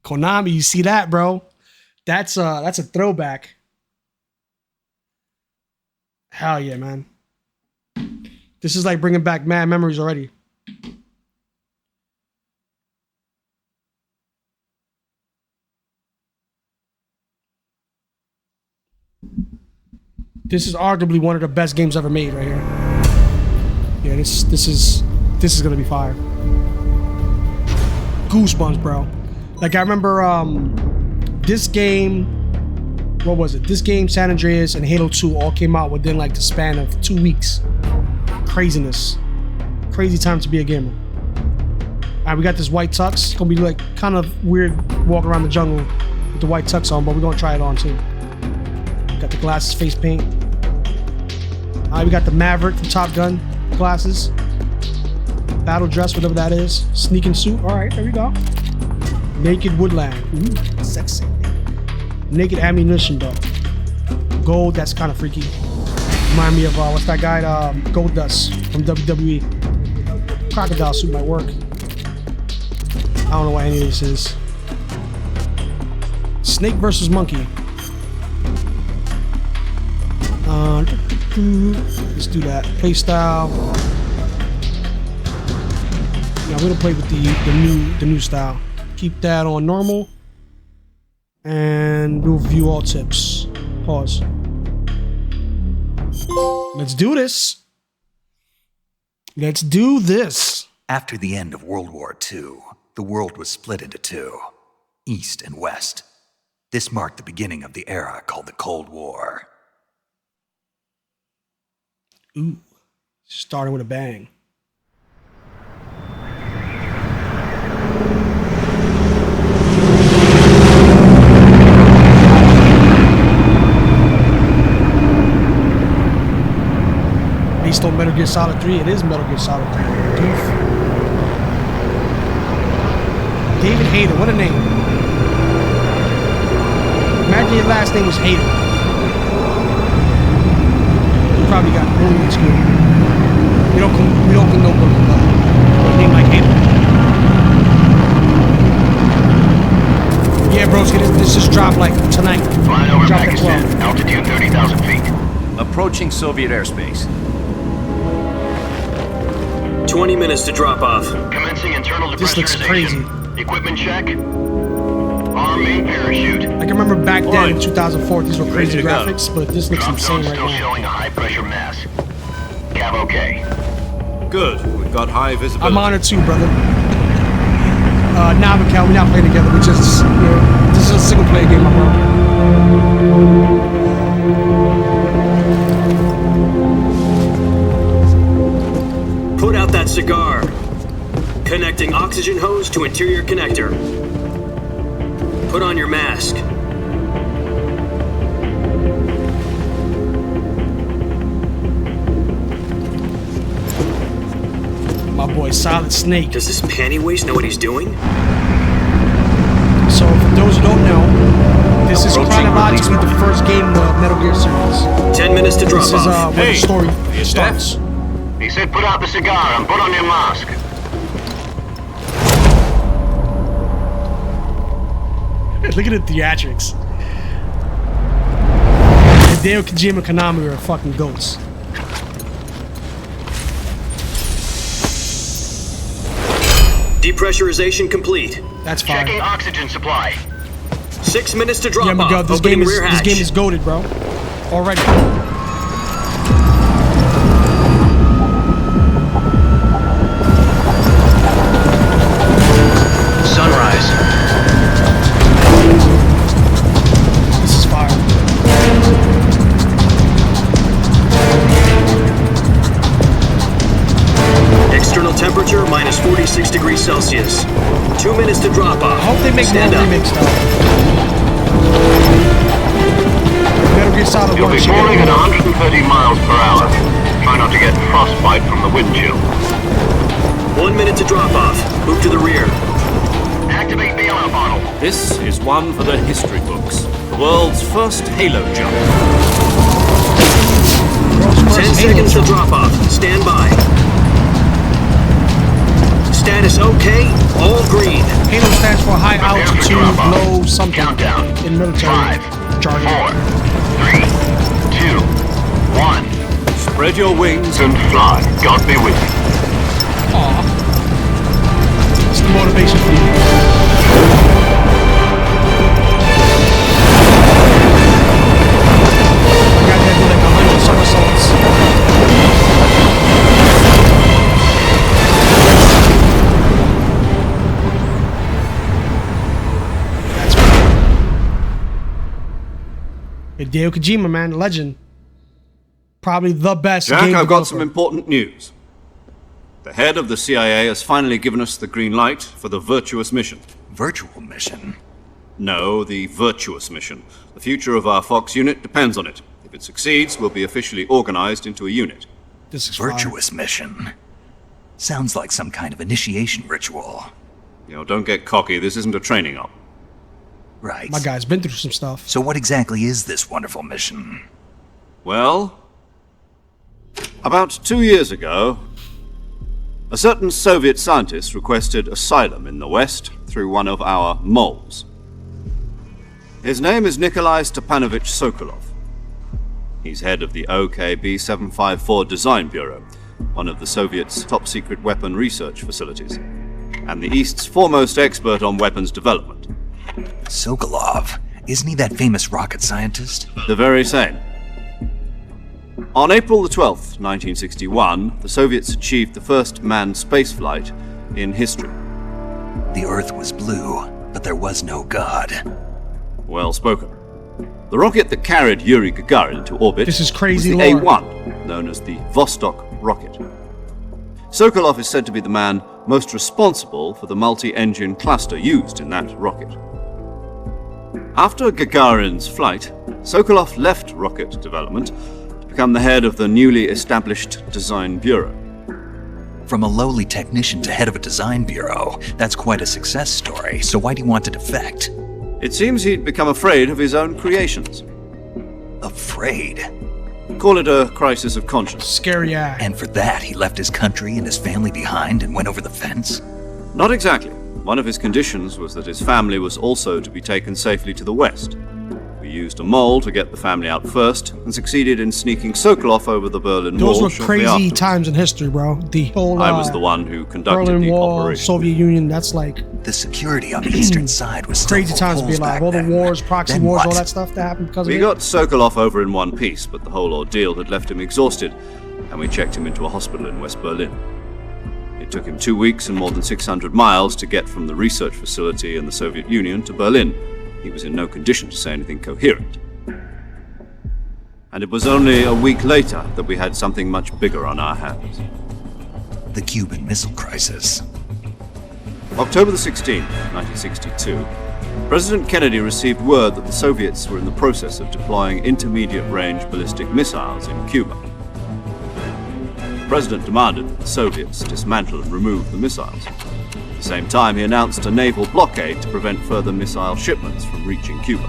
Konami, you see that, bro? That's a throwback. Hell yeah, man. This is like bringing back mad memories already. This is arguably one of the best games ever made right here. Yeah, this is gonna be fire. Goosebumps, bro. Like I remember this game, what was it? This game, San Andreas, and Halo 2 all came out within like the span of 2 weeks. Craziness. Crazy time to be a gamer. Alright, we got this white tux. It's gonna be like kind of weird walking around the jungle with the white tux on, but we're gonna try it on too. Got the glasses, face paint. Alright, we got the Maverick from Top Gun glasses. Battle dress, whatever that is. Sneaking suit. Alright, there we go. Naked woodland. Ooh, sexy. Naked ammunition belt. Gold, that's kind of freaky. Remind me of, what's that guy? Gold Dust from WWE. Crocodile suit might work. I don't know what any of this is. Snake versus monkey. Let's do that. Play style. Now we're gonna play with the new style. Keep that on normal. And we'll view all tips. Pause. Let's do this. Let's do this. After the end of World War II, the world was split into two, East and West. This marked the beginning of the era called the Cold War. Ooh, starting with a bang. Based on Metal Gear Solid 3, it is Metal Gear Solid 3. Doof. David Hayter, what a name. Imagine your last name was Hayter. You probably got bullied in school. We don't condone bullying, but a name like Hayter. Yeah, bros, this just dropped like tonight. Flying over Pakistan, altitude 30,000 feet. Approaching Soviet airspace. 20 minutes to drop off. Commencing internal depressurization. This looks crazy. Equipment check. Arm main parachute. I can remember back then in 2004, these were crazy graphics, but this looks Drop insane zone right still now. showing a high pressure mass. Cav okay. Good. We've got high visibility. I'm honored too, brother. Nah, Mikal, we're not playing together. We just, this is a single player game, my bro. Put out that cigar. Connecting oxygen hose to interior connector. Put on your mask. My boy, Solid Snake. Does this panty waste know what he's doing? So, for those who don't know, this is chronologically the first game in the Metal Gear series. 10 minutes to drop This is off. where the story starts. He said put out the cigar and put on your mask. Look at the theatrics. Hideo Kojima and Konami are fucking goats. Depressurization complete. That's fine. Checking oxygen supply. 6 minutes to drop Yeah, Miguel, off. this Opening game rear hatch. is goated, bro. Already. Sunrise. This is fire. External temperature minus 46 degrees Celsius. 2 minutes to drop off. I hope they make Stand more up. remakes though. Metal Gear Solid You'll 1 be should falling get at a 130 miles per hour. Try not to get frostbite from the wind chill. 1 minute to drop off. Move to the rear. Activate the air bottle. This is one for the history books. The world's first Halo jump. World's first 10 Halo seconds to jump. drop off. Stand by. status okay, all green. Halo stands for high altitude, drop off. low something Countdown. in military 5, jargon. 4, 3, 2, 1. Spread your wings And fly. God be with you. Aw. It's the motivation for you. You gotta do like 100 somersaults. That's right. Hideo Kojima, man, legend. Probably the best Jack, game I've got some developer. important news. The head of the CIA has finally given us the green light for the virtuous mission. Virtual mission. No, the virtuous mission. The future of our Fox unit depends on it. If it succeeds, we'll be officially organized into a unit. This is fire. Virtuous mission. Sounds like some kind of initiation ritual. You know, don't get cocky. This isn't a training op. Right. My guy's been through some stuff. So what exactly is this wonderful mission? Well, about 2 years ago, a certain Soviet scientist requested asylum in the West through one of our moles. His name is Nikolai Stepanovich Sokolov. He's head of the OKB-754 Design Bureau, one of the Soviets' top-secret weapon research facilities, and the East's foremost expert on weapons development. Sokolov. Isn't he that famous rocket scientist? The very same. On April the 12th, 1961, the Soviets achieved the first manned spaceflight in history. The Earth was blue, but there was no God. Well spoken. The rocket that carried Yuri Gagarin into orbit This is crazy was the lore. A-1, known as the Vostok rocket. Sokolov is said to be the man most responsible for the multi-engine cluster used in that rocket. After Gagarin's flight, Sokolov left rocket development to become the head of the newly established Design Bureau. From a lowly technician to head of a design bureau, that's quite a success story. So why'd he want to defect? It seems he'd become afraid of his own creations. Afraid. Call it a crisis of conscience. Scary ass. And for that, he left his country and his family behind and went over the fence? Not exactly. One of his conditions was that his family was also to be taken safely to the West. We used a mole to get the family out first and succeeded in sneaking Sokolov over the Berlin Those Wall were shortly crazy afterwards. times in history, bro. The whole I was the one who conducted Berlin the Wall, operation. Soviet Union. That's like The security on the eastern side was still crazy full times to be holes alive. back All the then. wars, proxy Then wars, all what? that stuff that happened because of We it. got Sokolov over in one piece, but the whole ordeal had left him exhausted, and we checked him into a hospital in West Berlin. It took him 2 weeks and more than 600 miles to get from the research facility in the Soviet Union to Berlin. He was in no condition to say anything coherent. And it was only a week later that we had something much bigger on our hands. The Cuban Missile Crisis. October the 16th, 1962, President Kennedy received word that the Soviets were in the process of deploying intermediate-range ballistic missiles in Cuba. The President demanded that the Soviets dismantle and remove the missiles. At the same time, he announced a naval blockade to prevent further missile shipments from reaching Cuba.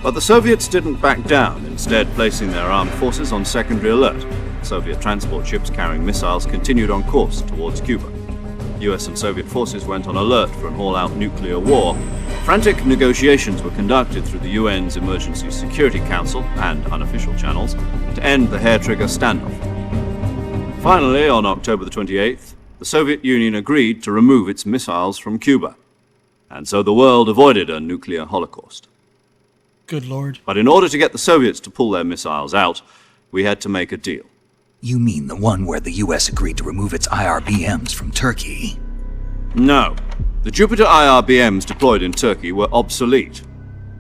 But the Soviets didn't back down, instead placing their armed forces on secondary alert. Soviet transport ships carrying missiles continued on course towards Cuba. US and Soviet forces went on alert for an all-out nuclear war. Frantic negotiations were conducted through the UN's Emergency Security Council and unofficial channels to end the hair-trigger standoff. Finally, on October the 28th, the Soviet Union agreed to remove its missiles from Cuba. And so the world avoided a nuclear holocaust. Good lord. But in order to get the Soviets to pull their missiles out, we had to make a deal. You mean the one where the US agreed to remove its IRBMs from Turkey? No. The Jupiter IRBMs deployed in Turkey were obsolete,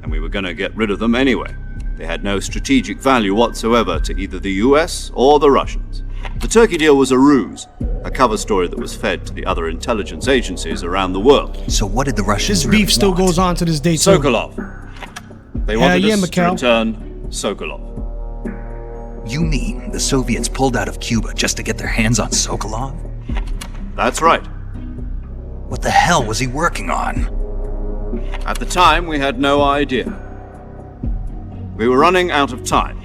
and we were going to get rid of them anyway. They had no strategic value whatsoever to either the US or the Russians. The Turkey deal was a ruse, a cover story that was fed to the other intelligence agencies around the world. So what did the Russians This really beef still want? goes on to this day, too. Sokolov. They wanted yeah, us Mikhail. to return Sokolov. You mean the Soviets pulled out of Cuba just to get their hands on Sokolov? That's right. What the hell was he working on? At the time, we had no idea. We were running out of time.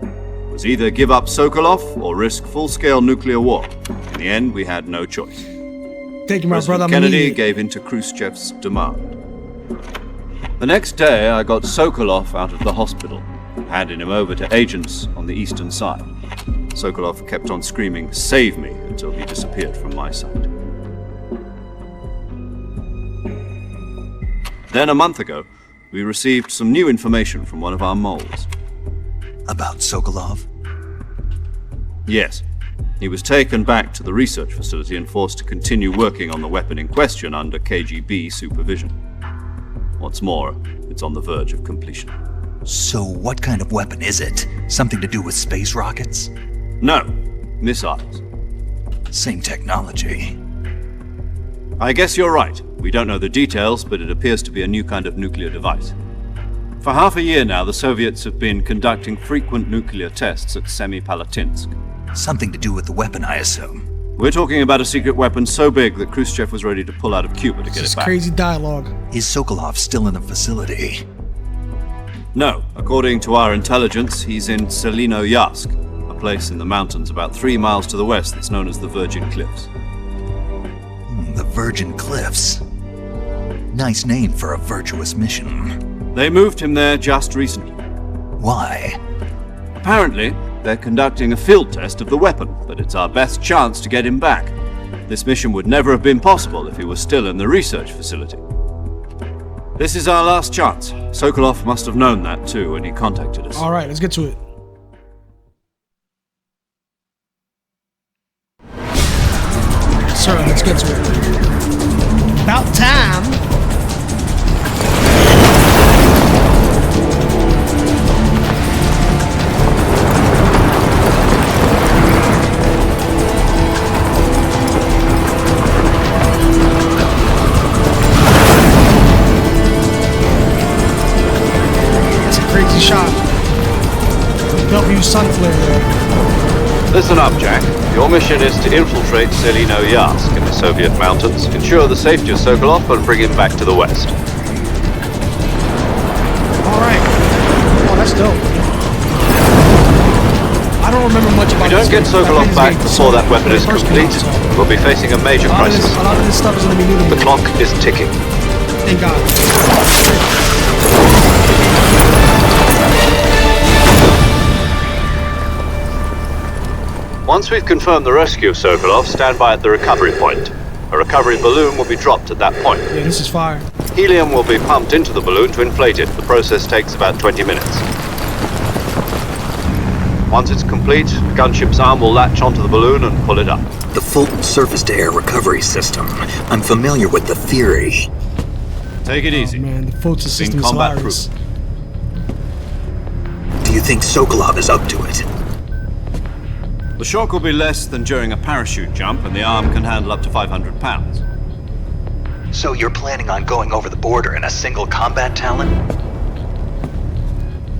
It was either give up Sokolov or risk full-scale nuclear war. In the end, we had no choice. Thank you, my brother. President I'm Kennedy idiot. gave in to Khrushchev's demand. The next day, I got Sokolov out of the hospital, handed him over to agents on the eastern side. Sokolov kept on screaming, "Save me," until he disappeared from my sight. Then, a month ago, we received some new information from one of our moles. About Sokolov? Yes. He was taken back to the research facility and forced to continue working on the weapon in question under KGB supervision. What's more, it's on the verge of completion. So what kind of weapon is it? Something to do with space rockets? No, missiles. Same technology. I guess you're right. We don't know the details, but it appears to be a new kind of nuclear device. For half a year now, the Soviets have been conducting frequent nuclear tests at Semipalatinsk. Something to do with the weapon, I assume. We're talking about a secret weapon so big that Khrushchev was ready to pull out of Cuba to get This is it back. crazy dialogue. Is Sokolov still in the facility? No, according to our intelligence, he's in Selinoyarsk, a place in the mountains about 3 miles to the west that's known as the Virgin Cliffs. The Virgin Cliffs. Nice name for a virtuous mission. They moved him there just recently. Why? Apparently, they're conducting a field test of the weapon, but it's our best chance to get him back. This mission would never have been possible if he was still in the research facility. This is our last chance. Sokolov must have known that too when he contacted us. All right, let's get to it. Sir, let's get to it. About time. That's a crazy shot. W sun flare there. Listen up, Jack. Your mission is to infiltrate Selinoyarsk in the Soviet mountains, ensure the safety of Sokolov, and bring him back to the west. Alright. Oh, that's dope. I don't remember much about If we don't get this game. Sokolov That back game's before that weapon when it is first came complete, out, so we'll be facing a major crisis. a lot of this stuff is going to be new to me. The clock is ticking. Thank God. Once we've confirmed the rescue of Sokolov, stand by at the recovery point. A recovery balloon will be dropped at that point. Yeah, this is fire. Helium will be pumped into the balloon to inflate it. The process takes about 20 minutes. Once it's complete, the gunship's arm will latch onto the balloon and pull it up. The Fulton surface-to-air recovery system. I'm familiar with the theory. Take it easy. Oh, man, the Fulton system is combat hilarious. Do you think Sokolov is up to it? The shock will be less than during a parachute jump, and the arm can handle up to 500 pounds. So you're planning on going over the border in a single combat Talon?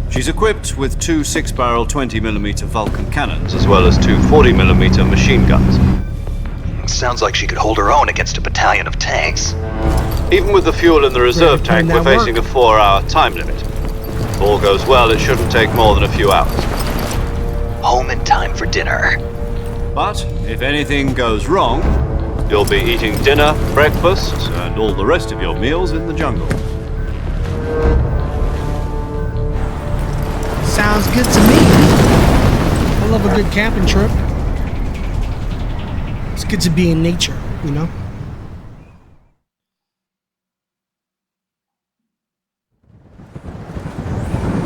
She's equipped with 2 6-barrel 20mm Vulcan cannons, as well as 2 40mm machine guns. Sounds like she could hold her own against a battalion of tanks. Even with the fuel in the reserve Really tank, putting we're that facing work. a 4-hour time limit. If all goes well, it shouldn't take more than a few hours. Home in time for dinner. But if anything goes wrong, you'll be eating dinner, breakfast, and all the rest of your meals in the jungle. Sounds good to me. I love a good camping trip. It's good to be in nature, you know?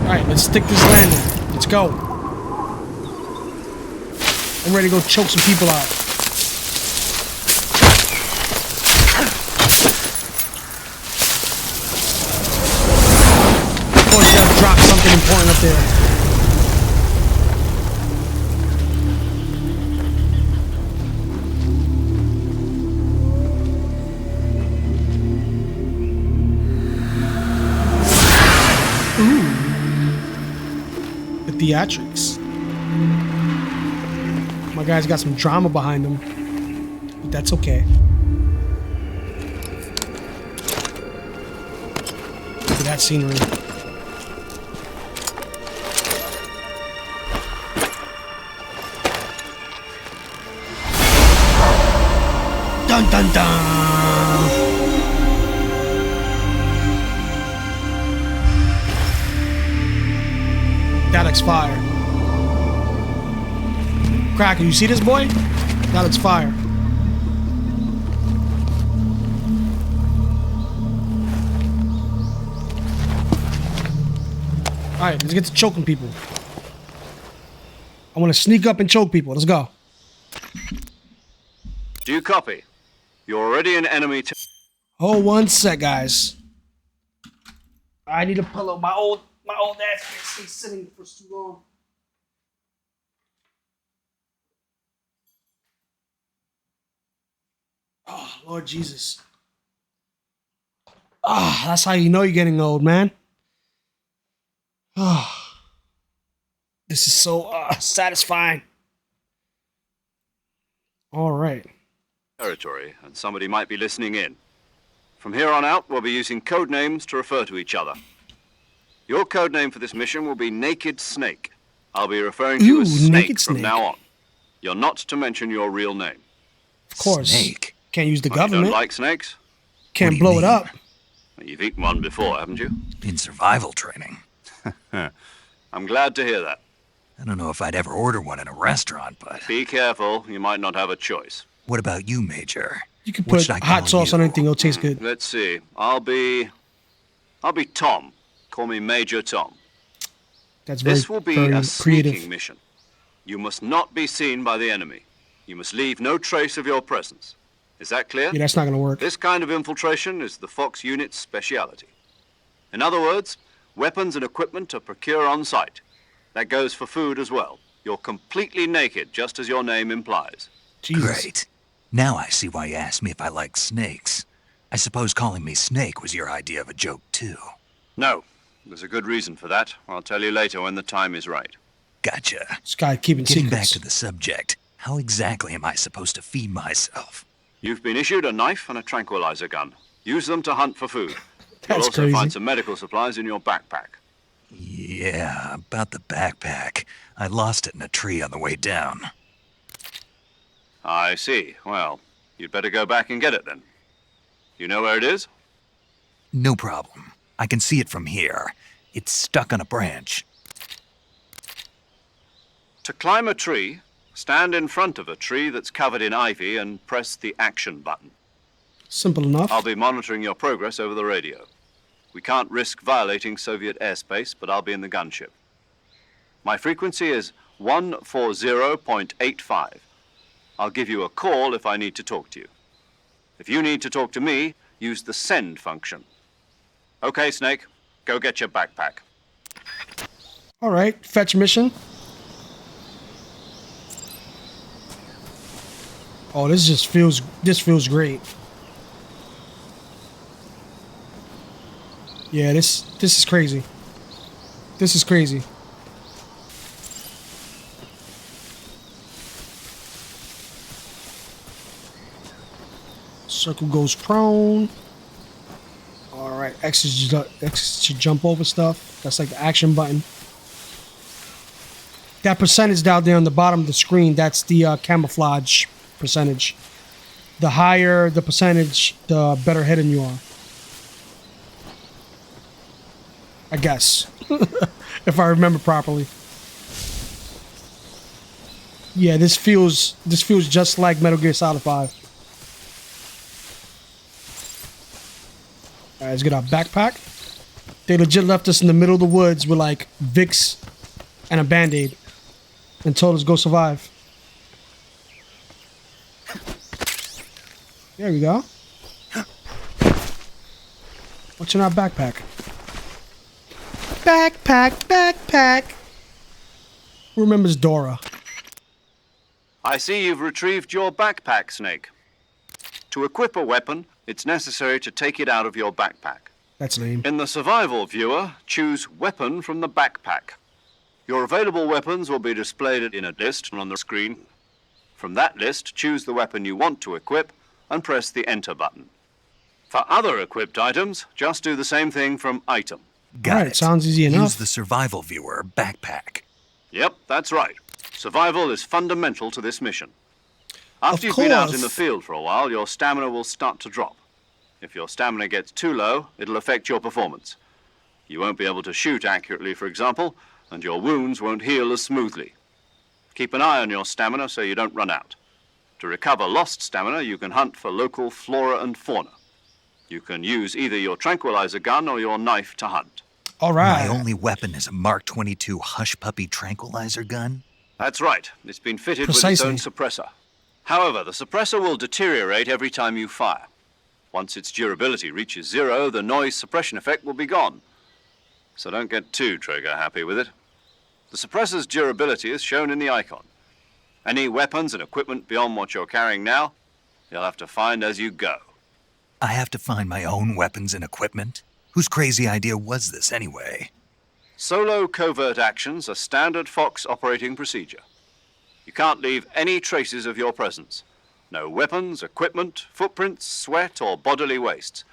Alright, let's stick this landing. Let's go. I'm ready to go choke some people out. Of course, you gotta drop something important up there. The theatrics. My guy's got some drama behind him, but that's okay. Look at that scenery. Dun dun That looks fire. Cracker, you see this boy? That looks fire. Alright, let's get to choking people. I want to sneak up and choke people. Let's go. Do you copy? You're already in enemy Hold one sec, guys. I need a pillow. My old ass can't stay sitting for too long. Oh, Lord Jesus. Ah, that's how you know you're getting old, man. Oh, this is so satisfying. All right. territory, and somebody might be listening in. From here on out, we'll be using code names to refer to each other. Your code name for this mission will be Naked Snake. I'll be referring to you as Snake from now on. You're not to mention your real name. Of course. Snake. Can't use the You government. don't like snakes? Can't blow it up. You've eaten one before, haven't you? In survival training. I'm glad to hear that. I don't know if I'd ever order one in a restaurant, but... Be careful, you might not have a choice. What about you, Major? You can What put should I hot call sauce on you? anything, it'll taste good. Let's see. I'll be Tom. Call me Major Tom. That's very, This will be very a creative. sneaking mission. You must not be seen by the enemy. You must leave no trace of your presence. Is that clear? Yeah, that's not gonna work. This kind of infiltration is the Fox unit's speciality. In other words, weapons and equipment are procured on site. That goes for food as well. You're completely naked, just as your name implies. Jesus. Great. Now I see why you asked me if I like snakes. I suppose calling me Snake was your idea of a joke, too. No, there's a good reason for that. I'll tell you later when the time is right. Gotcha. This guy keeping Getting secrets. back to the subject, how exactly am I supposed to feed myself? You've been issued a knife and a tranquilizer gun. Use them to hunt for food. You'll That's also crazy. find some medical supplies in your backpack. Yeah, about the backpack. I lost it in a tree on the way down. I see. Well, you'd better go back and get it then. You know where it is? No problem. I can see it from here. It's stuck on a branch. To climb a tree, stand in front of a tree that's covered in ivy and press the action button. Simple enough. I'll be monitoring your progress over the radio. We can't risk violating Soviet airspace, but I'll be in the gunship. My frequency is 140.85. I'll give you a call if I need to talk to you. If you need to talk to me, use the send function. Okay, Snake, go get your backpack. All right, fetch mission. Oh, this feels great. Yeah, this is crazy. This is crazy. Circle goes prone. All right, X to jump over stuff. That's like the action button. That percentage down there on the bottom of the screen, that's the camouflage percentage. The higher the percentage, the better hidden you are. I guess. If I remember properly. Yeah, this feels just like Metal Gear Solid 5. Alright, let's get our backpack. They legit left us in the middle of the woods with like Vicks and a Band-Aid and told us go survive. There we go. What's in our backpack? Backpack. Who remembers Dora? I see you've retrieved your backpack, Snake. To equip a weapon, it's necessary to take it out of your backpack. That's lame. In the survival viewer, choose Weapon from the backpack. Your available weapons will be displayed in a list on the screen. From that list, choose the weapon you want to equip and press the Enter button. For other equipped items, just do the same thing from Item. Got Alright, it. sounds easy Use enough. the survival viewer backpack. Yep, that's right. Survival is fundamental to this mission. After you've been out in the course. field for a while, your stamina will start to drop. If your stamina gets too low, it'll affect your performance. You won't be able to shoot accurately, for example, and your wounds won't heal as smoothly. Keep an eye on your stamina so you don't run out. To recover lost stamina, you can hunt for local flora and fauna. You can use either your tranquilizer gun or your knife to hunt. All right. My only weapon is a Mark 22 Hush Puppy tranquilizer gun? That's right. It's been fitted Precisely. with its own suppressor. However, the suppressor will deteriorate every time you fire. Once its durability reaches 0, the noise suppression effect will be gone. So don't get too trigger happy with it. The suppressor's durability is shown in the icon. Any weapons and equipment beyond what you're carrying now, you'll have to find as you go. I have to find my own weapons and equipment? Whose crazy idea was this anyway? Solo covert actions are standard Fox operating procedure. You can't leave any traces of your presence. No weapons, equipment, footprints, sweat, or bodily waste.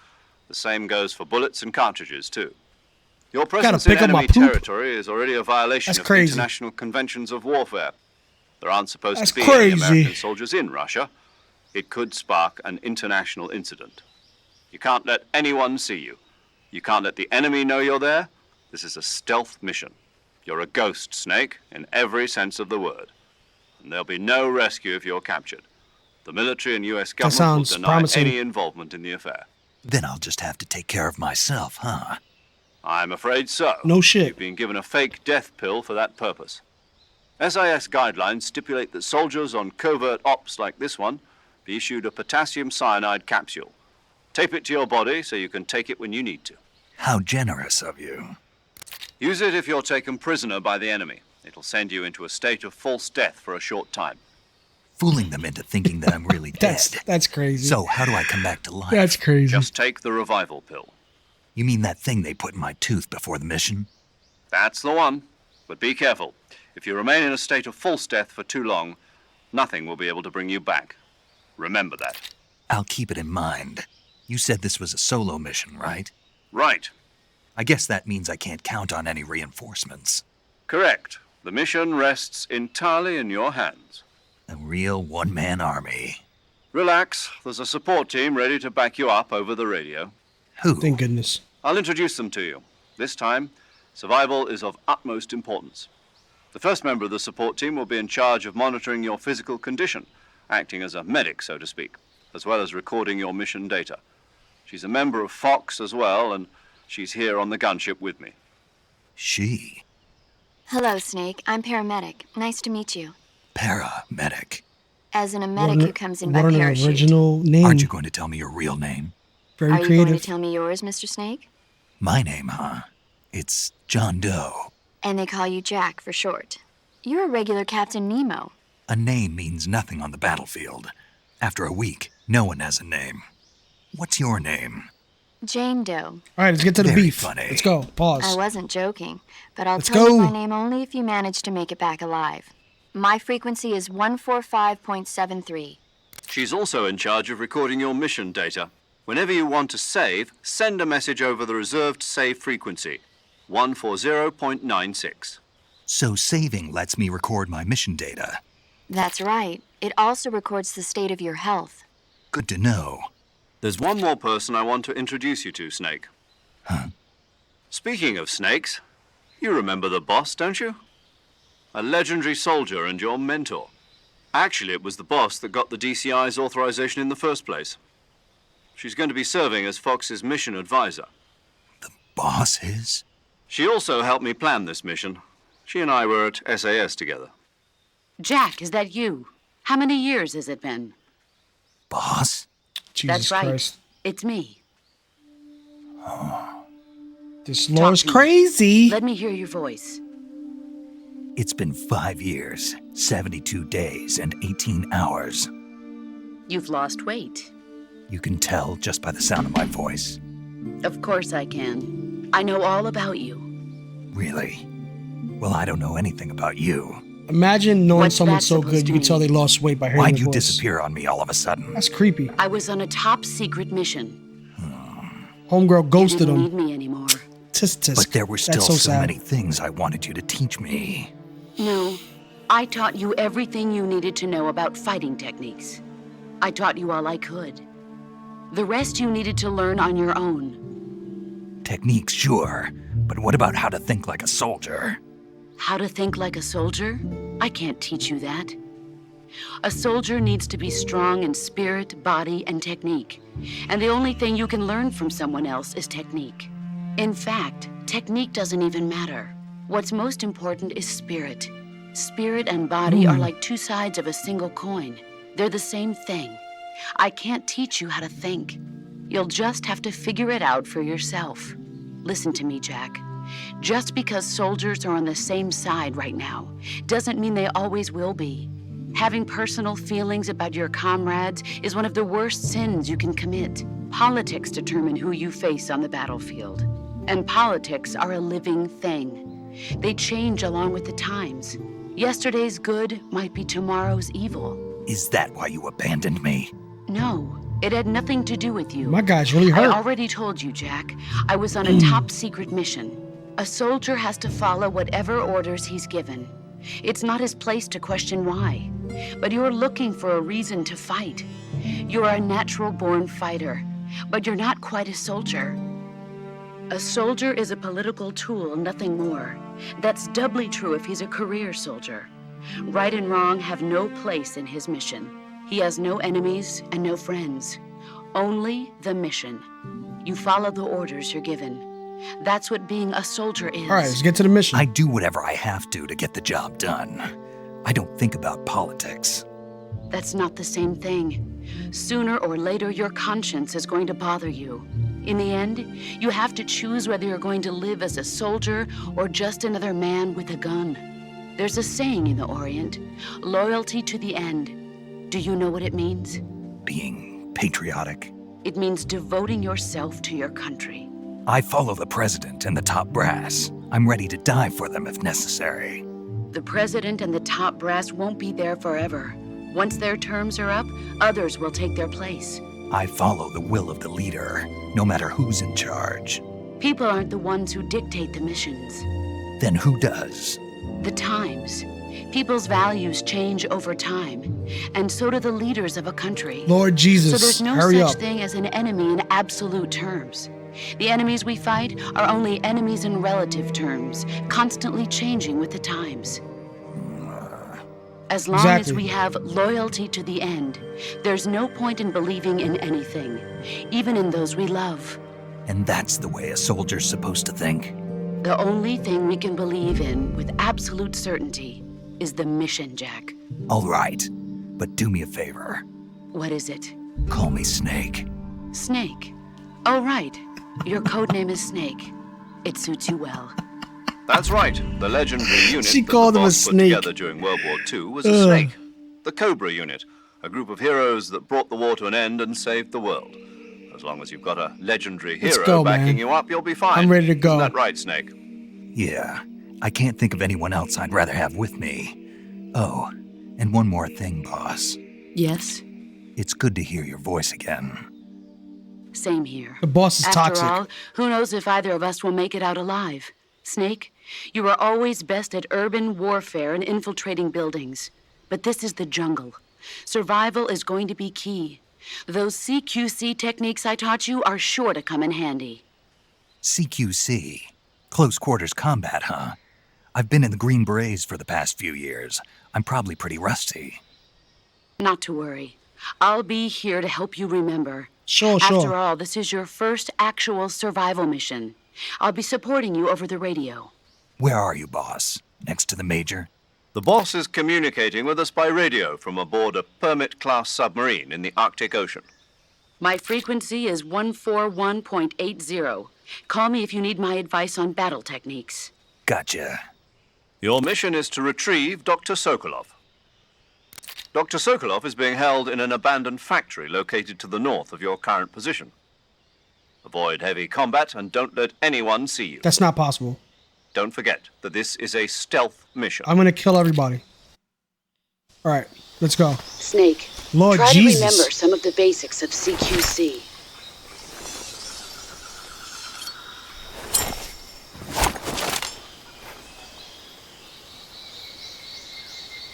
The same goes for bullets and cartridges, too. Your presence in pick up my enemy poop. territory is already a violation That's of crazy. international conventions of warfare. There aren't supposed That's to be crazy. any American soldiers in Russia. It could spark an international incident. You can't let anyone see you. You can't let the enemy know you're there. This is a stealth mission. You're a ghost, Snake, in every sense of the word. And there'll be no rescue if you're captured. The military and U.S. government will sounds deny promising. any involvement in the affair. Then I'll just have to take care of myself, huh? I'm afraid so. No shit. You've been given a fake death pill for that purpose. SIS guidelines stipulate that soldiers on covert ops like this one be issued a potassium cyanide capsule. Tape it to your body so you can take it when you need to. How generous of you. Use it if you're taken prisoner by the enemy. It'll send you into a state of false death for a short time. Fooling them into thinking that I'm really dead. That's crazy. So how do I come back to life? That's crazy. Just take the revival pill. You mean that thing they put in my tooth before the mission? That's the one. But be careful. If you remain in a state of false death for too long, nothing will be able to bring you back. Remember that. I'll keep it in mind. You said this was a solo mission, right? Right. I guess that means I can't count on any reinforcements. Correct. The mission rests entirely in your hands. A real one-man army. Relax. There's a support team ready to back you up over the radio. Who? Thank goodness. I'll introduce them to you. This time, survival is of utmost importance. The first member of the support team will be in charge of monitoring your physical condition, acting as a medic, so to speak, as well as recording your mission data. She's a member of Fox as well, and she's here on the gunship with me. She. Hello, Snake. I'm paramedic. Nice to meet you. Paramedic. As in a medic who comes in by what an parachute. original name. Aren't you going to tell me your real name? Very Are you creative. going to tell me yours, Mr. Snake? My name, huh? It's John Doe. And they call you Jack for short. You're a regular Captain Nemo. A name means nothing on the battlefield. After a week, no one has a name. What's your name? Jane Doe. All right, let's get to the Very beef. funny. Let's go. Pause. I wasn't joking, but I'll Let's tell you go. my name only if you manage to make it back alive. My frequency is 145.73. She's also in charge of recording your mission data. Whenever you want to save, send a message over the reserved save frequency, 140.96. So saving lets me record my mission data. That's right. It also records the state of your health. Good to know. There's one more person I want to introduce you to, Snake. Huh? Speaking of snakes, you remember the boss, don't you? A legendary soldier and your mentor. Actually, it was the boss that got the DCI's authorization in the first place. She's going to be serving as Fox's mission advisor. Boss is? She also helped me plan this mission. She and I were at SAS together. Jack, is that you? How many years has it been? Boss? Jesus That's right. Christ. It's me. This Laura's to me. crazy. Let me hear your voice. It's been 5 years, 72 days, and 18 hours. You've lost weight. You can tell just by the sound of my voice. Of course I can. I know all about you. Really? Well, I don't know anything about you. Imagine knowing What's someone that so supposed good to you can tell they mean? lost weight by hearing Why'd the you voice. disappear on me all of a sudden? That's creepy. I was on a top secret mission. Homegirl You ghosted didn't him. need me anymore. Tisk, tisk. But there were still That's so so sad. many things I wanted you to teach me. No, I taught you everything you needed to know about fighting techniques. I taught you all I could. The rest you needed to learn on your own. Techniques, sure. But what about how to think like a soldier? How to think like a soldier? I can't teach you that. A soldier needs to be strong in spirit, body, and technique. And the only thing you can learn from someone else is technique. In fact, technique doesn't even matter. What's most important is spirit. Spirit and body are like two sides of a single coin. They're the same thing. I can't teach you how to think. You'll just have to figure it out for yourself. Listen to me, Jack. Just because soldiers are on the same side right now doesn't mean they always will be. Having personal feelings about your comrades is one of the worst sins you can commit. Politics determine who you face on the battlefield. And politics are a living thing. They change along with the times. Yesterday's good might be tomorrow's evil. Is that why you abandoned me? No, it had nothing to do with you. My guy's really hurt. I already told you, Jack. I was on a top secret mission. A soldier has to follow whatever orders he's given. It's not his place to question why. But you're looking for a reason to fight. You're a natural-born fighter, but you're not quite a soldier. A soldier is a political tool, nothing more. That's doubly true if he's a career soldier. Right and wrong have no place in his mission. He has no enemies and no friends. Only the mission. You follow the orders you're given. That's what being a soldier is. All right, let's get to the mission. I do whatever I have to get the job done. I don't think about politics. That's not the same thing. Sooner or later, your conscience is going to bother you. In the end, you have to choose whether you're going to live as a soldier or just another man with a gun. There's a saying in the Orient, loyalty to the end. Do you know what it means? Being patriotic. It means devoting yourself to your country. I follow the president and the top brass. I'm ready to die for them if necessary. The president and the top brass won't be there forever. Once their terms are up, others will take their place. I follow the will of the leader, no matter who's in charge. People aren't the ones who dictate the missions. Then who does? The times. People's values change over time, and so do the leaders of a country. Lord Jesus, so there's no hurry such up. thing as an enemy in absolute terms. The enemies we fight are only enemies in relative terms, constantly changing with the times. As long as we have loyalty to the end, there's no point in believing in anything, even in those we love. And that's the way a soldier's supposed to think? The only thing we can believe in with absolute certainty is the mission, Jack. All right, but do me a favor. What is it? Call me Snake. Snake. Oh, right. Your codename is Snake. It suits you well. That's right. The legendary unit She that called the him a boss put snake. together during World War II was a snake. The Cobra unit, a group of heroes that brought the war to an end and saved the world. As long as you've got a legendary Let's hero go, backing man. you up, you'll be fine. I'm ready to go. Isn't that right, Snake? Yeah, I can't think of anyone else I'd rather have with me. Oh, and one more thing, boss. Yes? It's good to hear your voice again. Same here. The boss is After toxic. all, who knows if either of us will make it out alive? Snake, you were always best at urban warfare and infiltrating buildings. But this is the jungle. Survival is going to be key. Those CQC techniques I taught you are sure to come in handy. CQC? Close quarters combat, huh? I've been in the Green Berets for the past few years. I'm probably pretty rusty. Not to worry. I'll be here to help you remember. Sure. After all, this is your first actual survival mission. I'll be supporting you over the radio. Where are you, boss? Next to the Major? The boss is communicating with us by radio from aboard a Permit-class submarine in the Arctic Ocean. My frequency is 141.80. Call me if you need my advice on battle techniques. Gotcha. Your mission is to retrieve Dr. Sokolov. Dr. Sokolov is being held in an abandoned factory located to the north of your current position. Avoid heavy combat and don't let anyone see you. That's not possible. Don't forget that this is a stealth mission. I'm gonna kill everybody. All right, let's go. Snake, Lord try Jesus. to remember some of the basics of CQC.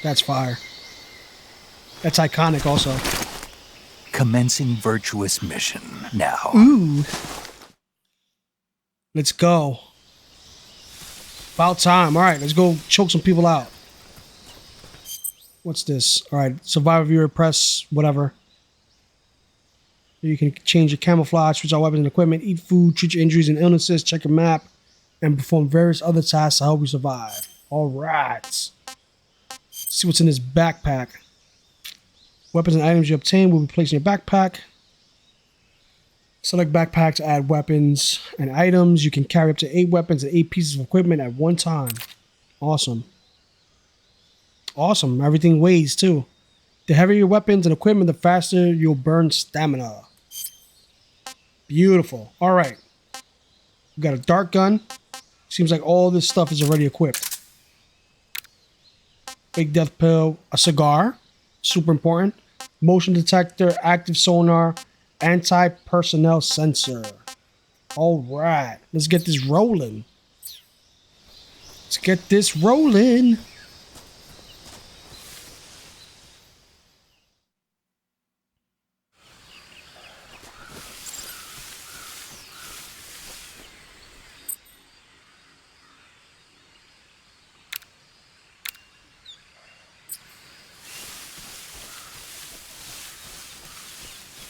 That's fire. That's iconic also. Commencing virtuous mission now. Ooh. Let's go. About time. All right, let's go choke some people out. What's this? All right, survival viewer, press whatever. You can change your camouflage, switch out weapons and equipment, eat food, treat your injuries and illnesses, check your map, and perform various other tasks to help you survive. All right. Let's see what's in this backpack. Weapons and items you obtain will be placed in your backpack. Select backpack to add weapons and items. You can carry up to 8 weapons and 8 pieces of equipment at one time. Awesome. Awesome. Everything weighs too. The heavier your weapons and equipment, the faster you'll burn stamina. Beautiful. All right. We got a dart gun. Seems like all this stuff is already equipped. Big death pill. A cigar. Super important. Motion detector. Active sonar. Anti-personnel sensor. All right. Let's get this rolling. Let's get this rolling.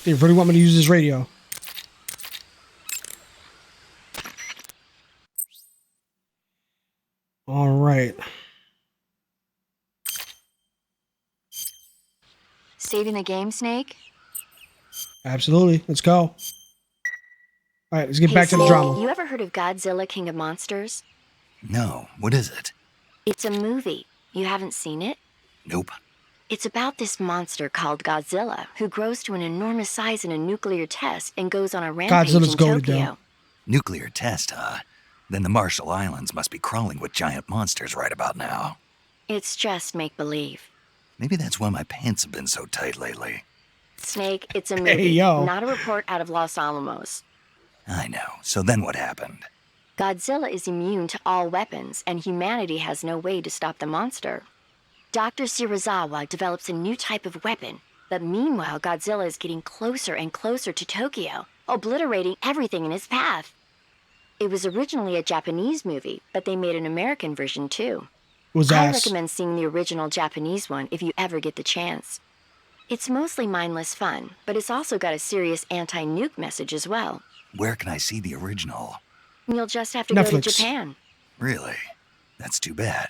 They really want me to use this radio. All right. Saving the game, Snake? Absolutely. Let's go. All right, let's get Hey, back to the Snake, drama. You ever heard of Godzilla, King of Monsters? No, what is it? It's a movie. You haven't seen it? Nope. It's about this monster called Godzilla, who grows to an enormous size in a nuclear test and goes on a rampage Godzilla's in goated, Tokyo. though. Nuclear test, huh? Then the Marshall Islands must be crawling with giant monsters right about now. It's just make-believe. Maybe that's why my pants have been so tight lately. Snake, it's a movie, yo. not a report out of Los Alamos. I know. So then what happened? Godzilla is immune to all weapons, and humanity has no way to stop the monster. Dr. Shirazawa develops a new type of weapon, but meanwhile Godzilla is getting closer and closer to Tokyo, obliterating everything in his path. It was originally a Japanese movie, but they made an American version too. It was I ass. recommend seeing the original Japanese one if you ever get the chance. It's mostly mindless fun, but it's also got a serious anti-nuke message as well. Where can I see the original? You'll just have to go to Netflix. Japan. Really? That's too bad.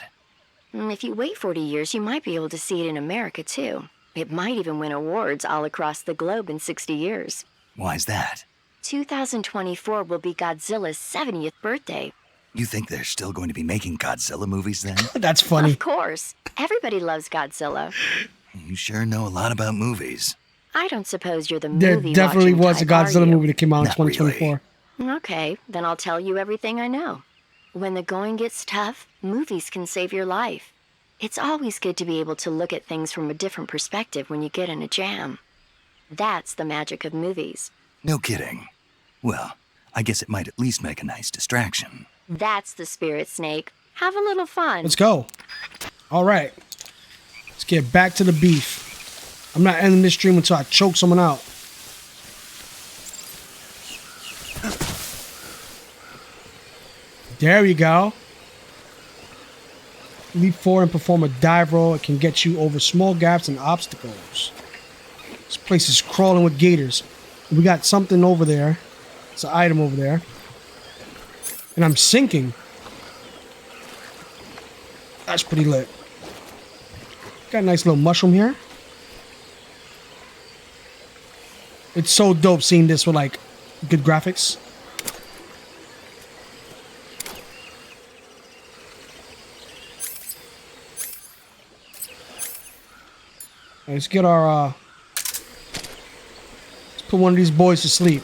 If you wait 40 years, you might be able to see it in America too. It might even win awards all across the globe in 60 years. Why's that? 2024 will be Godzilla's 70th birthday. You think they're still going to be making Godzilla movies then? That's funny. Of course. Everybody loves Godzilla. You sure know a lot about movies. I don't suppose you're the There movie definitely watching was a type, are Godzilla you? movie that came out in Not really. 2024. Okay, then I'll tell you everything I know. When the going gets tough, movies can save your life. It's always good to be able to look at things from a different perspective when you get in a jam. That's the magic of movies. No kidding. Well, I guess it might at least make a nice distraction. That's the spirit, Snake. Have a little fun. Let's go. All right. Let's get back to the beef. I'm not ending this stream until I choke someone out. There we go. Leap forward and perform a dive roll. It can get you over small gaps and obstacles. This place is crawling with gators. We got something over there. It's an item over there. And I'm sinking. That's pretty lit. Got a nice little mushroom here. It's so dope seeing this with like good graphics. Let's get our let's put one of these boys to sleep.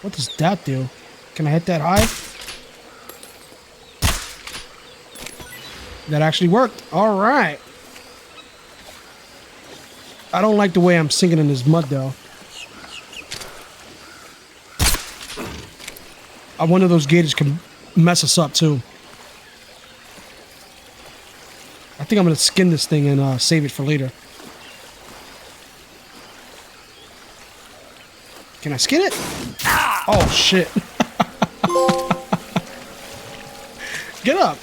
What does that do? Can I hit that high? That actually worked. All right. I don't like the way I'm sinking in this mud though. One of those gators can mess us up too. think I'm gonna skin this thing and save it for later. Can I skin it? Oh shit. Get up.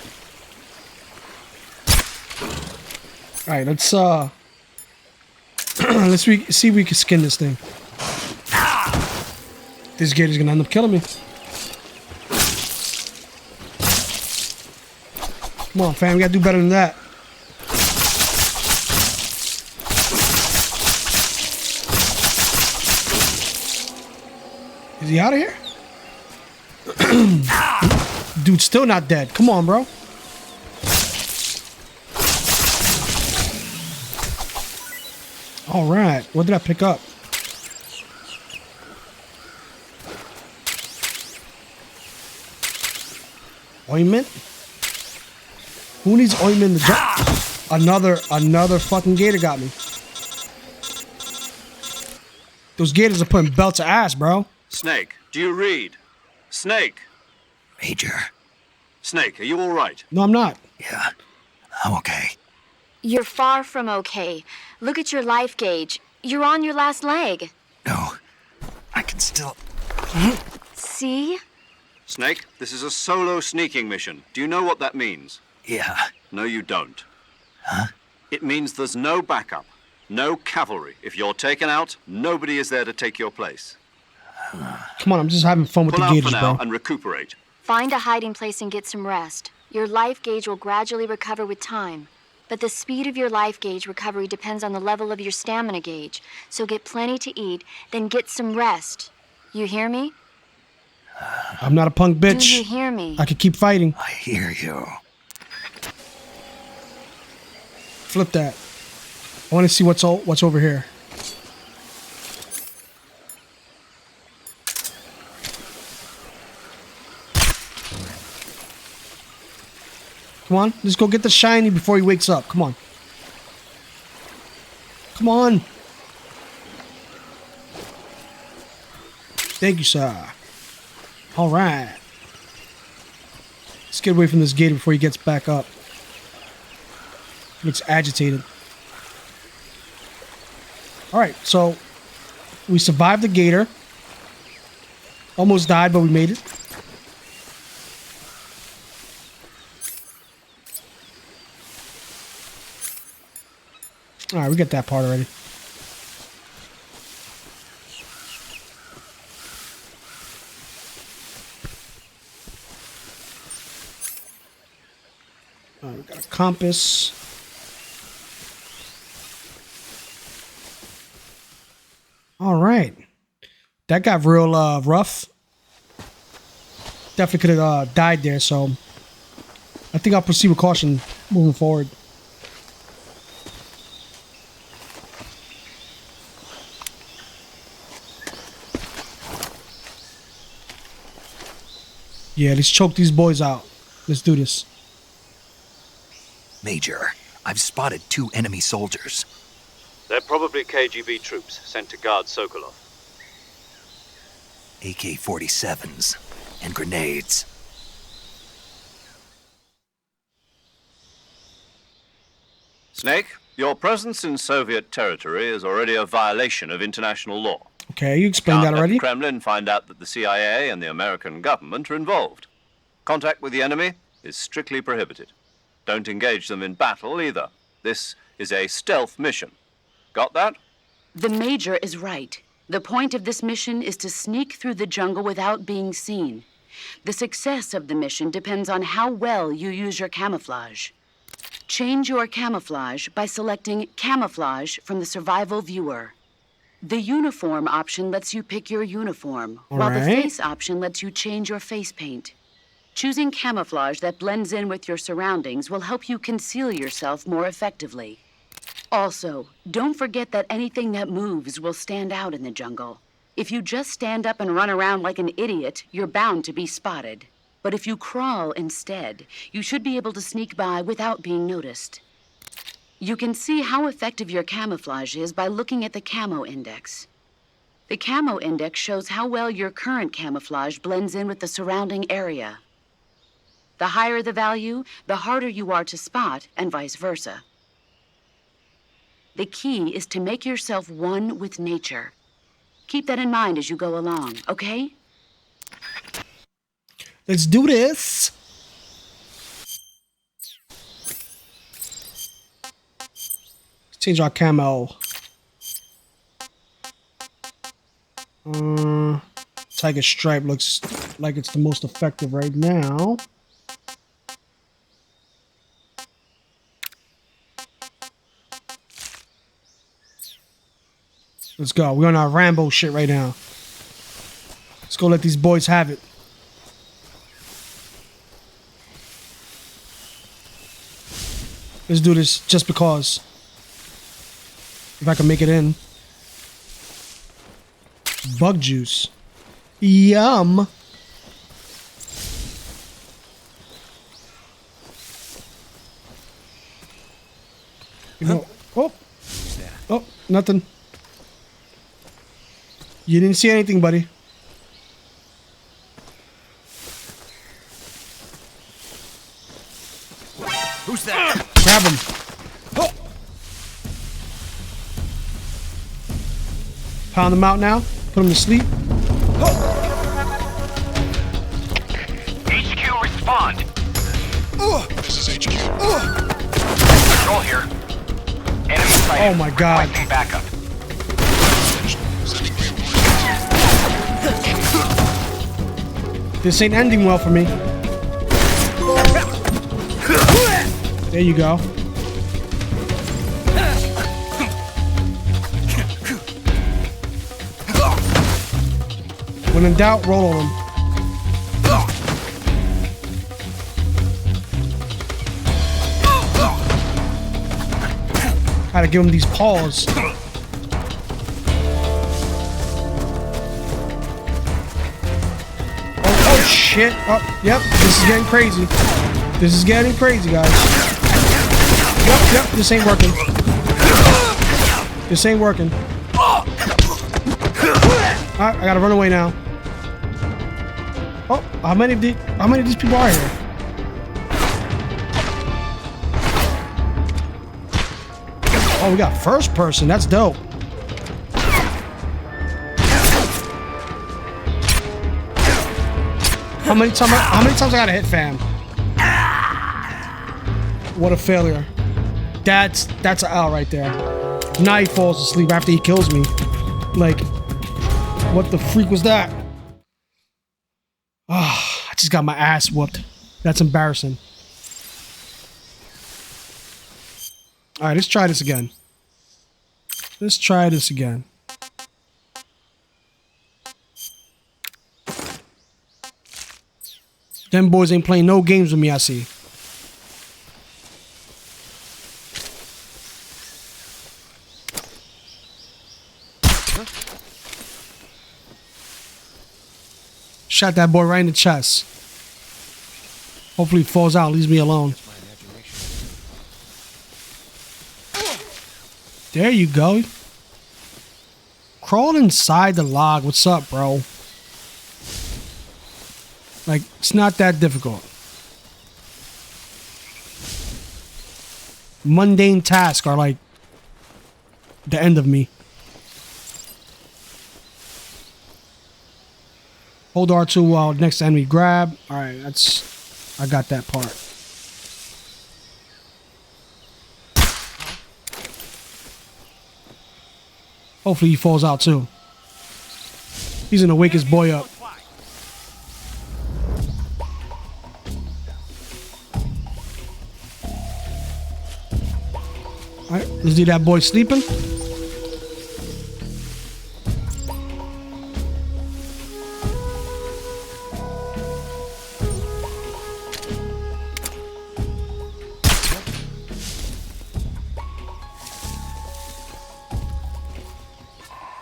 Alright, let's see if we can skin this thing. This gator's gonna end up killing me. Come on, fam, we gotta do better than that. Is he out of here? Dude's still not dead. Come on, bro. All right. What did I pick up? Ointment? Who needs ointment in the jar? Another fucking gator got me. Those gators are putting belt to ass, bro. Snake, do you read? Snake. Major. Snake, are you all right? No, I'm not. Yeah, I'm okay. You're far from okay. Look at your life gauge. You're on your last leg. No, I can still... See? Snake, this is a solo sneaking mission. Do you know what that means? Yeah. No, you don't. Huh? It means there's no backup, no cavalry. If you're taken out, nobody is there to take your place. Come on, I'm just having fun with Pull the out gators, for now bro. and recuperate. Find a hiding place and get some rest. Your life gauge will gradually recover with time. But the speed of your life gauge recovery depends on the level of your stamina gauge. So get plenty to eat, then get some rest. You hear me? I'm not a punk bitch. Do you hear me? I could keep fighting. I hear you. Flip that. I want to see what's over here. Come on, let's go get the shiny before he wakes up. Come on. Come on. Thank you, sir. All right. Let's get away from this gator before he gets back up. He looks agitated. All right, so we survived the gator. Almost died, but we made it. All right, we got that part already. All right, we got a compass. All right. That got real rough. Definitely could have died there, so I think I'll proceed with caution moving forward. Yeah, let's choke these boys out. Let's do this. Major, I've spotted 2 enemy soldiers. They're probably KGB troops sent to guard Sokolov. AK-47s and grenades. Snake, your presence in Soviet territory is already a violation of international law. Okay, you explained that Can't let already. the Kremlin find out that the CIA and the American government are involved. Contact with the enemy is strictly prohibited. Don't engage them in battle either. This is a stealth mission. Got that? The Major is right. The point of this mission is to sneak through the jungle without being seen. The success of the mission depends on how well you use your camouflage. Change your camouflage by selecting Camouflage from the Survival Viewer. The Uniform option lets you pick your uniform, while the Alright. Face option lets you change your face paint. Choosing camouflage that blends in with your surroundings will help you conceal yourself more effectively. Also, don't forget that anything that moves will stand out in the jungle. If you just stand up and run around like an idiot, you're bound to be spotted. But if you crawl instead, you should be able to sneak by without being noticed. You can see how effective your camouflage is by looking at the Camo Index. The Camo Index shows how well your current camouflage blends in with the surrounding area. The higher the value, the harder you are to spot, and vice versa. The key is to make yourself one with nature. Keep that in mind as you go along, okay? Let's do this. Let's change our camo. Tiger Stripe looks like it's the most effective right now. Let's go. We're on our Rambo shit right now. Let's go let these boys have it. Let's do this just because. If I can make it in. Bug juice. Yum. You know, oh, nothing. You didn't see anything, buddy. Who's that? Grab him. Oh. Pound him out now. Put him to sleep. HQ, respond. This is HQ. Control here. Enemy sighted. Oh my God. Requesting backup. Sending reinforcements. This ain't ending well for me. There you go. When in doubt, roll on him. Gotta give him these paws. Oh shit. Oh, yep. This is getting crazy. This is getting crazy, guys. Yep. This ain't working. This ain't working. Alright, I gotta run away now. Oh, how many of these people are here? Oh, we got first person. That's dope. How many times I gotta hit, fam? What a failure. That's an L right there. Now he falls asleep after he kills me. Like, what the freak was that? Ah, I just got my ass whooped. That's embarrassing. All right, let's try this again. Let's try this again. Them boys ain't playing no games with me, I see. Shot that boy right in the chest. Hopefully he falls out, leaves me alone. There you go. Crawl inside the log. What's up, bro? Like, it's not that difficult. Mundane tasks are like the end of me. Hold R2 while next to enemy grab. Alright, I got that part. Hopefully he falls out too. He's gonna wake his boy up. Alright, let's do that boy sleeping.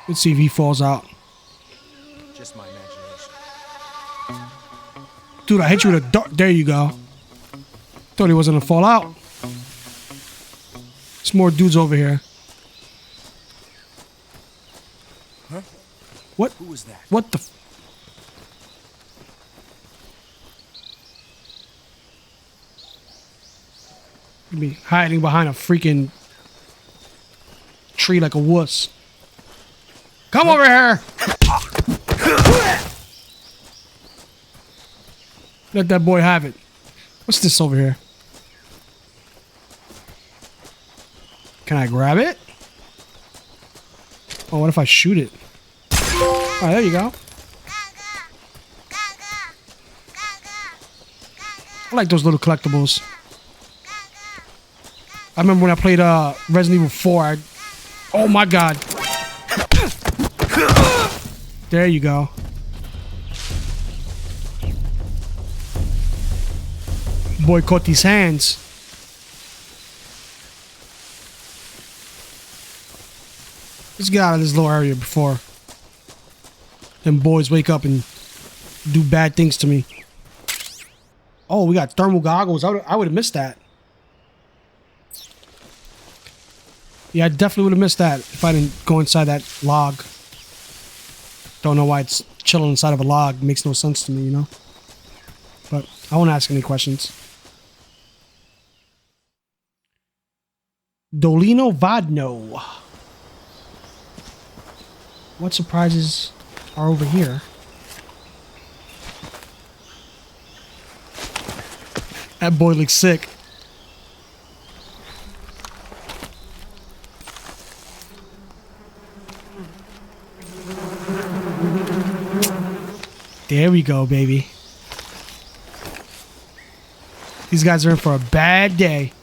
Let's see if he falls out. Just my imagination. Dude, I hit you with a dart. There you go. Thought he wasn't gonna fall out. There's more dudes over here. Huh? What? Who was that? What the? Be hiding behind a freaking tree like a wuss. Come over here! Let that boy have it. What's this over here? Can I grab it? Oh, what if I shoot it? Oh, there you go. I like those little collectibles. I remember when I played Resident Evil 4. Oh my god. There you go. Boy caught these hands. Let's get out of this little area before them boys wake up and do bad things to me. Oh, we got thermal goggles. I would have missed that. Yeah, I definitely would have missed that if I didn't go inside that log. Don't know why it's chilling inside of a log. Makes no sense to me, you know? But I won't ask any questions. Dolino Vadno. What surprises are over here? That boy looks sick. There we go, baby. These guys are in for a bad day.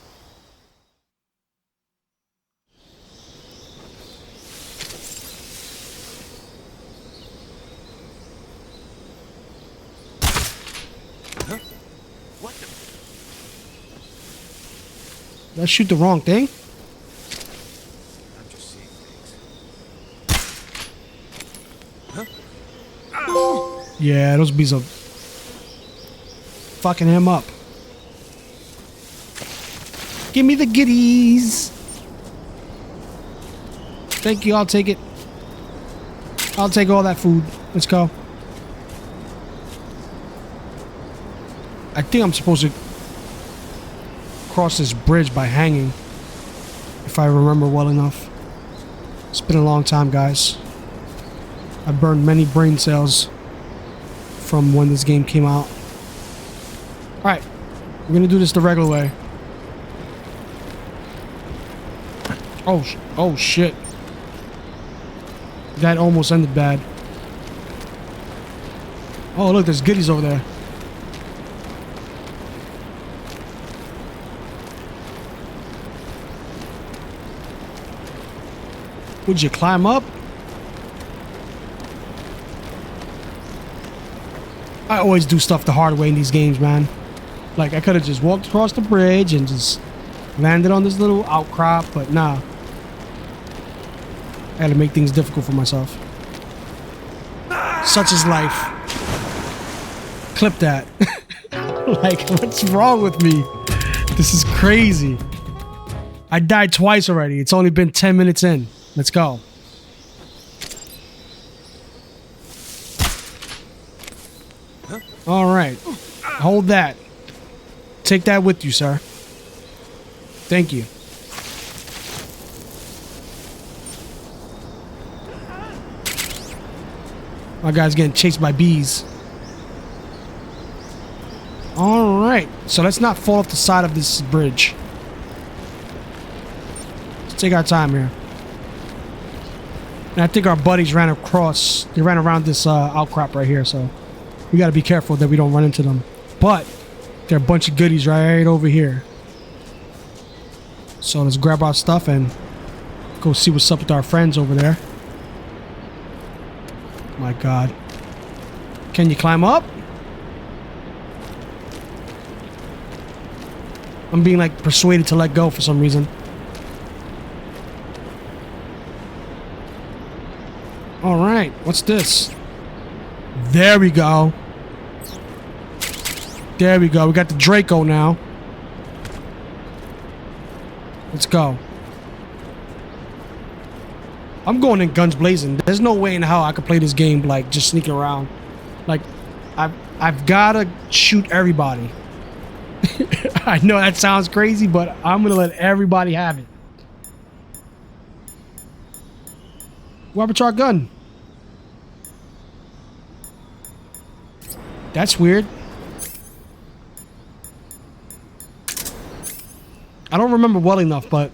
Did I shoot the wrong thing? I'm just seeing things. Yeah, those bees are fucking him up. Give me the goodies. Thank you, I'll take it. I'll take all that food. Let's go. I think I'm supposed to cross this bridge by hanging, if I remember well enough. It's been a long time, guys. I burned many brain cells from when this game came out. Alright, we're gonna do this the regular way. Oh shit. That almost ended bad. Oh look, there's goodies over there. Would you climb up? I always do stuff the hard way in these games, man. Like, I could have just walked across the bridge and just landed on this little outcrop, but nah. I had to make things difficult for myself. Such is life. Clip that. Like, what's wrong with me? This is crazy. I died twice already. It's only been 10 minutes in. Let's go. All right. Hold that. Take that with you, sir. Thank you. My guy's getting chased by bees. All right. So let's not fall off the side of this bridge. Let's take our time here. And I think our buddies ran across. They ran around this outcrop right here, so we got to be careful that we don't run into them. But there are a bunch of goodies right over here. So let's grab our stuff and go see what's up with our friends over there. My God. Can you climb up? I'm being like persuaded to let go for some reason. All right, what's this? There we go. There we go. We got the Draco now. Let's go. I'm going in guns blazing. There's no way in hell I could play this game like just sneaking around. Like, I've gotta shoot everybody. I know that sounds crazy, but I'm gonna let everybody have it. What happened to our gun? That's weird. I don't remember well enough, but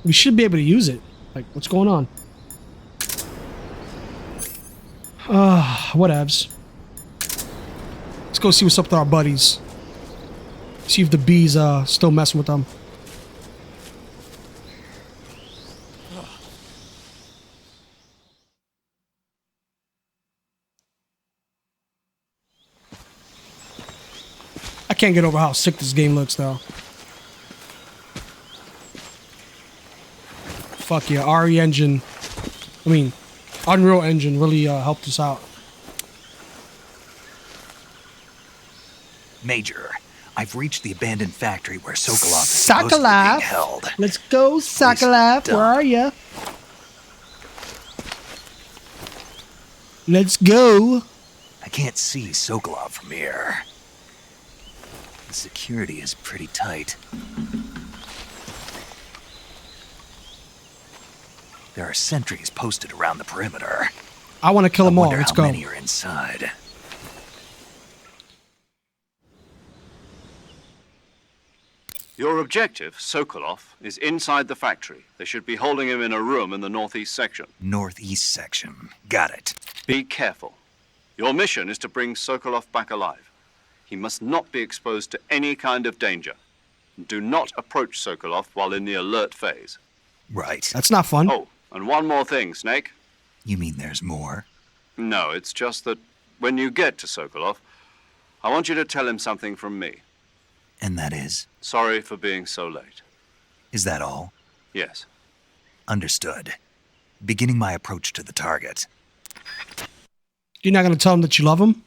we should be able to use it. Like, what's going on? Whatevs. Let's go see what's up with our buddies. See if the bees still messing with them. I can't get over how sick this game looks, though. Fuck yeah, RE Engine. I mean, Unreal Engine really helped us out. Major, I've reached the abandoned factory where Sokolov is supposed to be being Sokolov. held. Let's go, Sokolov. Where are ya? Let's go. I can't see Sokolov from here. The security is pretty tight. There are sentries posted around the perimeter. I want to kill them all. Wonder Let's how go. many are inside. Your objective, Sokolov, is inside the factory. They should be holding him in a room in the northeast section. Northeast section. Got it. Be careful. Your mission is to bring Sokolov back alive. He must not be exposed to any kind of danger. Do not approach Sokolov while in the alert phase. Right. That's not fun. Oh, and one more thing, Snake. You mean there's more? No, it's just that when you get to Sokolov, I want you to tell him something from me. And that is? Sorry for being so late. Is that all? Yes. Understood. Beginning my approach to the target. You're not going to tell him that you love him?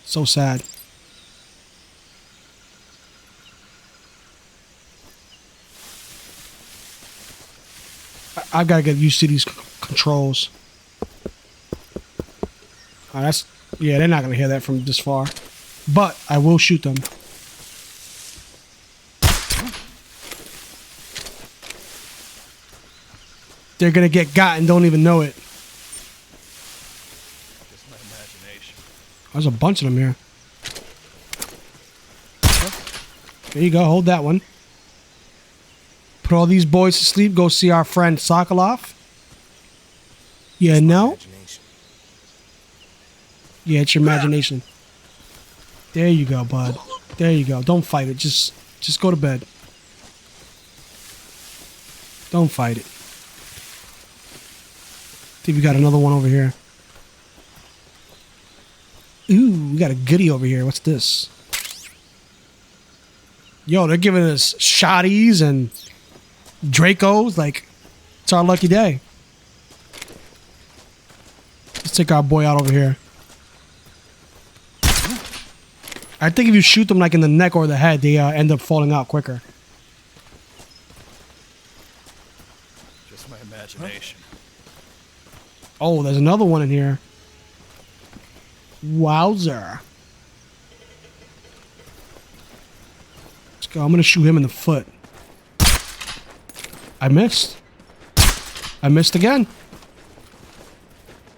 So sad. I've got to get used to these controls. Oh, that's... Yeah, they're not going to hear that from this far. But I will shoot them. They're going to get got and don't even know it. Just my imagination. There's a bunch of them here. There you go. Hold that one. Put all these boys to sleep. Go see our friend Sokolov. Yeah, no? Imagination. Yeah, it's your imagination. There you go, bud. There you go. Don't fight it. Just go to bed. Don't fight it. See, we got another one over here. Ooh, we got a goodie over here. What's this? Yo, they're giving us shotties and Dracos. Like, it's our lucky day. Let's take our boy out over here. I think if you shoot them like in the neck or the head, they end up falling out quicker. Just my imagination. Oh, there's another one in here. Wowzer. Let's go. I'm going to shoot him in the foot. I missed. I missed again.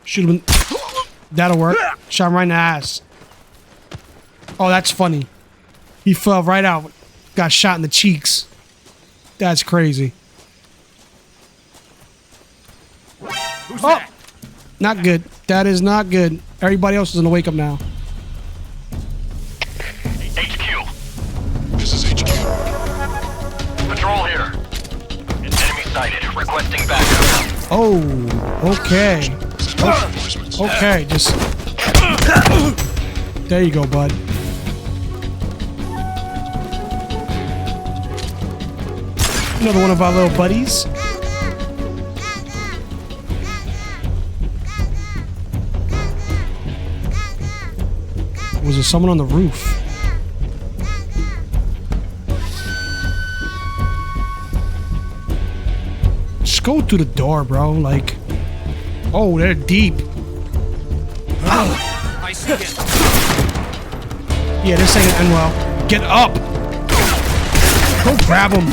Shoot him in... That'll work. Shot him right in the ass. Oh, that's funny. He fell right out. Got shot in the cheeks. That's crazy. Who's Oh! that? Not good. That is not good. Everybody else is gonna wake up now. HQ. This is HQ. Patrol here. Enemy sighted. Requesting backup. Oh, okay. Okay, just... There you go, bud. Another one of our little buddies. Was there someone on the roof? Just go through the door, bro. Like, oh, they're deep. I see it. Yeah, this ain't gonna end well. Get up! Go grab him!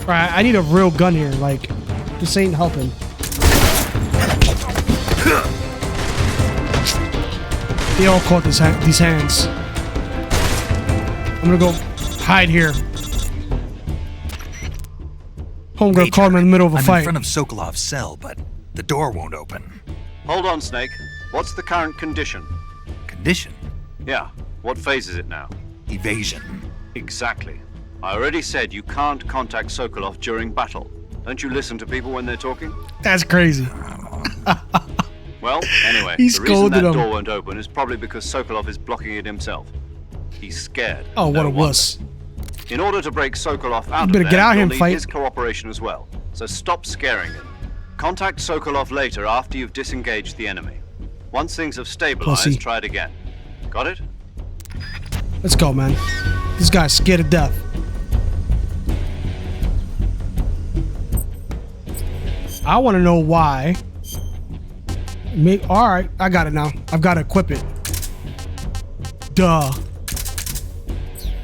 Alright, I need a real gun here. Like, this ain't helping. They all caught these hands. I'm gonna go hide here. Homegirl caught him in the middle of a I'm fight. in front of Sokolov's cell, but the door won't open. Hold on, Snake. What's the current condition? Condition? Yeah. What phase is it now? Evasion. Exactly. I already said you can't contact Sokolov during battle. Don't you listen to people when they're talking? That's crazy. Well, anyway, He the reason scolded that him. door won't open is probably because Sokolov is blocking it himself. He's scared. Oh, what No a wonder. wuss. In order to break Sokolov out better of get there, out here you'll and need fight. his cooperation as well. So stop scaring him. Contact Sokolov later after you've disengaged the enemy. Once things have stabilized, Pussy. try it again. Got it? Let's go, man. This guy's scared to death. I want to know why. All right, I got it now. I've got to equip it. Duh.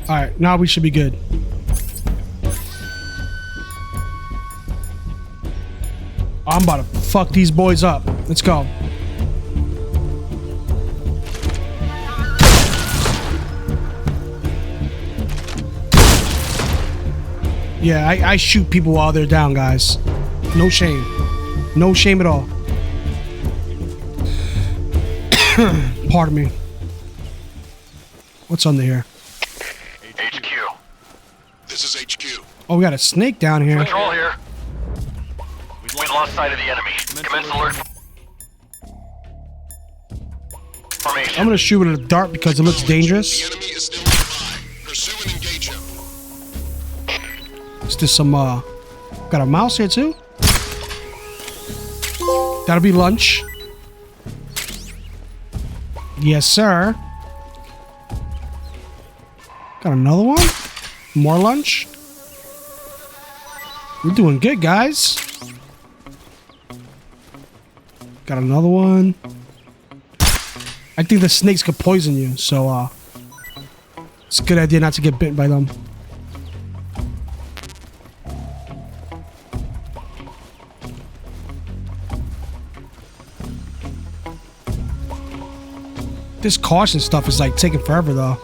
All right, now we should be good. I'm about to fuck these boys up. Let's go. Yeah, I shoot people while they're down, guys. No shame. No shame at all. Pardon me. What's under here? HQ. This is HQ. Oh, we got a snake down here. Control here. We lost sight of the enemy. Commence alert. Formation. I'm gonna shoot with a dart because it looks dangerous. The enemy is still nearby. Pursue and engage him. Is this some, got a mouse here too? That'll be lunch. Yes, sir. Got another one? More lunch? We're doing good, guys. Got another one. I think the snakes could poison you, so, it's a good idea not to get bitten by them. This caution stuff is like taking forever though.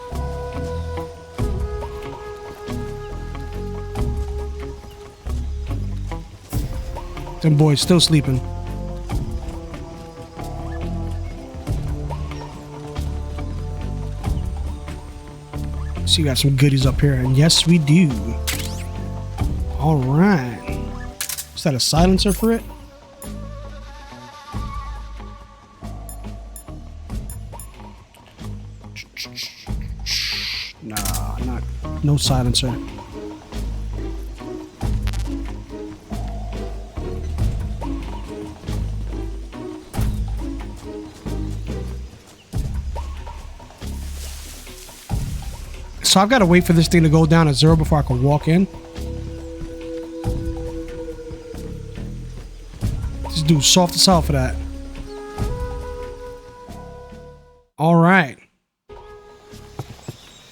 Them boys still sleeping. So you got some goodies up here, and yes we do. Alright. Is that a silencer for it? Nah, no silencer. So I've got to wait for this thing to go down to 0 before I can walk in. This dude's soft as hell for that. All right.